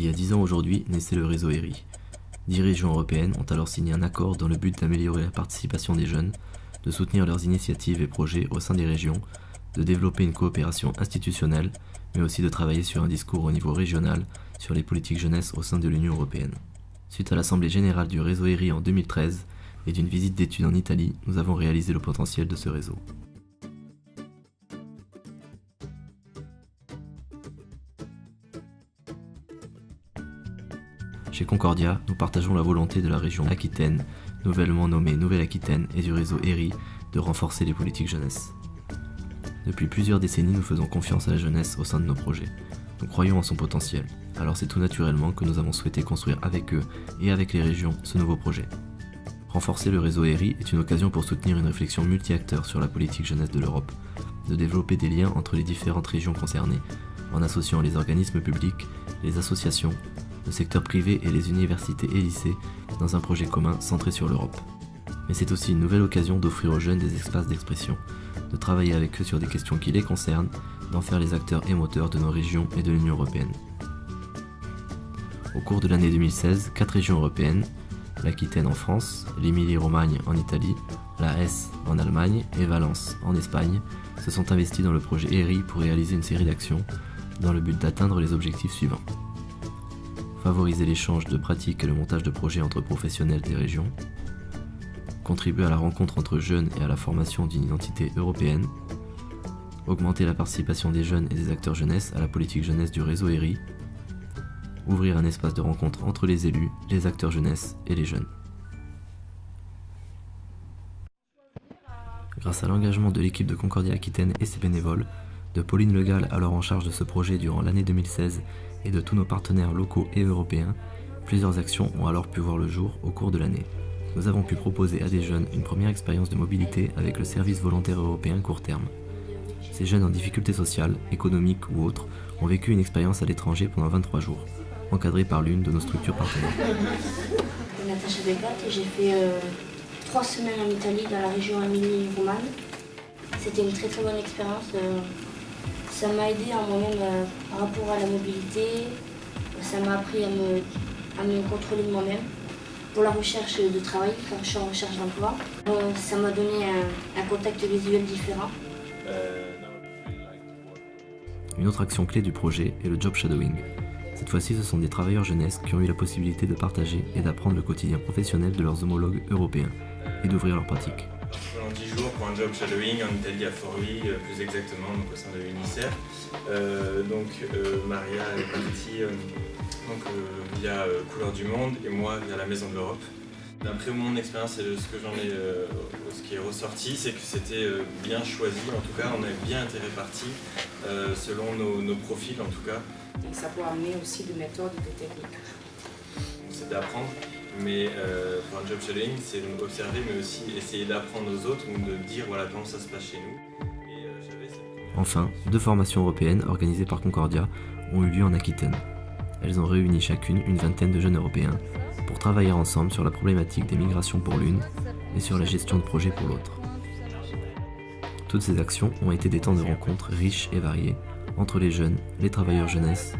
Il y a 10 ans aujourd'hui naissait le réseau ERI. 10 régions européennes ont alors signé un accord dans le but d'améliorer la participation des jeunes, de soutenir leurs initiatives et projets au sein des régions, de développer une coopération institutionnelle, mais aussi de travailler sur un discours au niveau régional sur les politiques jeunesse au sein de l'Union européenne. Suite à l'Assemblée générale du réseau ERI en 2013 et d'une visite d'études en Italie, nous avons réalisé le potentiel de ce réseau. Chez Concordia, nous partageons la volonté de la région Aquitaine, nouvellement nommée Nouvelle-Aquitaine, et du réseau ERI de renforcer les politiques jeunesse. Depuis plusieurs décennies, nous faisons confiance à la jeunesse au sein de nos projets. Nous croyons en son potentiel, alors c'est tout naturellement que nous avons souhaité construire avec eux et avec les régions ce nouveau projet. Renforcer le réseau ERI est une occasion pour soutenir une réflexion multi-acteurs sur la politique jeunesse de l'Europe, de développer des liens entre les différentes régions concernées, en associant les organismes publics, les associations, le secteur privé et les universités et lycées dans un projet commun centré sur l'Europe. Mais c'est aussi une nouvelle occasion d'offrir aux jeunes des espaces d'expression, de travailler avec eux sur des questions qui les concernent, d'en faire les acteurs et moteurs de nos régions et de l'Union européenne. Au cours de l'année 2016, 4 régions européennes, l'Aquitaine en France, l'Émilie-Romagne en Italie, la Hesse en Allemagne et Valence en Espagne, se sont investies dans le projet ERI pour réaliser une série d'actions dans le but d'atteindre les objectifs suivants. Favoriser l'échange de pratiques et le montage de projets entre professionnels des régions, contribuer à la rencontre entre jeunes et à la formation d'une identité européenne, augmenter la participation des jeunes et des acteurs jeunesse à la politique jeunesse du réseau ERI, ouvrir un espace de rencontre entre les élus, les acteurs jeunesse et les jeunes. Grâce à l'engagement de l'équipe de Concordia Aquitaine et ses bénévoles, de Pauline Le Gall alors en charge de ce projet durant l'année 2016 et de tous nos partenaires locaux et européens, plusieurs actions ont alors pu voir le jour au cours de l'année. Nous avons pu proposer à des jeunes une première expérience de mobilité avec le service volontaire européen court terme. Ces jeunes en difficulté sociale, économique ou autre ont vécu une expérience à l'étranger pendant 23 jours, encadrée par l'une de nos structures partenaires. Natacha Begat et j'ai fait 3 semaines en Italie dans la région Émilie-Romagne. C'était une très très bonne expérience. Ça m'a aidé en moi-même par rapport à la mobilité. Ça m'a appris à me contrôler de moi-même. Pour la recherche de travail, quand je suis en recherche d'emploi, ça m'a donné un contact visuel différent. Une autre action clé du projet est le job shadowing. Cette fois-ci, ce sont des travailleurs jeunesse qui ont eu la possibilité de partager et d'apprendre le quotidien professionnel de leurs homologues européens et d'ouvrir leur pratique. Pendant 10 jours pour un job shadowing en Italie à Forlì, plus exactement donc au sein de l'UNICEF. Maria est partie via Couleurs du Monde et moi via la Maison de l'Europe. D'après mon expérience et de ce que ce qui est ressorti, c'est que c'était bien choisi, en tout cas on a bien été répartis selon nos profils en tout cas. Et ça peut amener aussi des méthodes et des techniques. C'est d'apprendre, mais pour un job shadowing, c'est observer mais aussi essayer d'apprendre aux autres ou de dire voilà comment ça se passe chez nous. Enfin, 2 formations européennes organisées par Concordia ont eu lieu en Aquitaine. Elles ont réuni chacune une vingtaine de jeunes européens pour travailler ensemble sur la problématique des migrations pour l'une et sur la gestion de projets pour l'autre. Toutes ces actions ont été des temps de rencontres riches et variés entre les jeunes, les travailleurs jeunesse,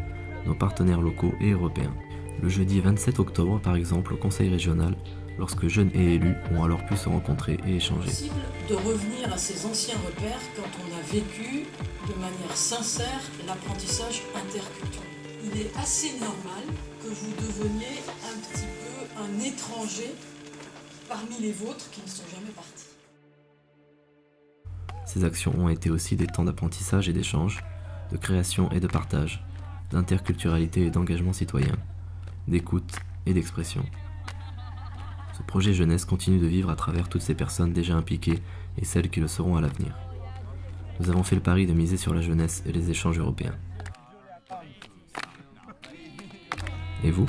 nos partenaires locaux et européens. Le jeudi 27 octobre, par exemple, au Conseil régional, lorsque jeunes et élus ont alors pu se rencontrer et échanger. C'est possible de revenir à ces anciens repères quand on a vécu de manière sincère l'apprentissage interculturel. Il est assez normal que vous deveniez un petit peu un étranger parmi les vôtres qui ne sont jamais partis. Ces actions ont été aussi des temps d'apprentissage et d'échange, de création et de partage, d'interculturalité et d'engagement citoyen, d'écoute et d'expression. Ce projet jeunesse continue de vivre à travers toutes ces personnes déjà impliquées et celles qui le seront à l'avenir. Nous avons fait le pari de miser sur la jeunesse et les échanges européens. Et vous ?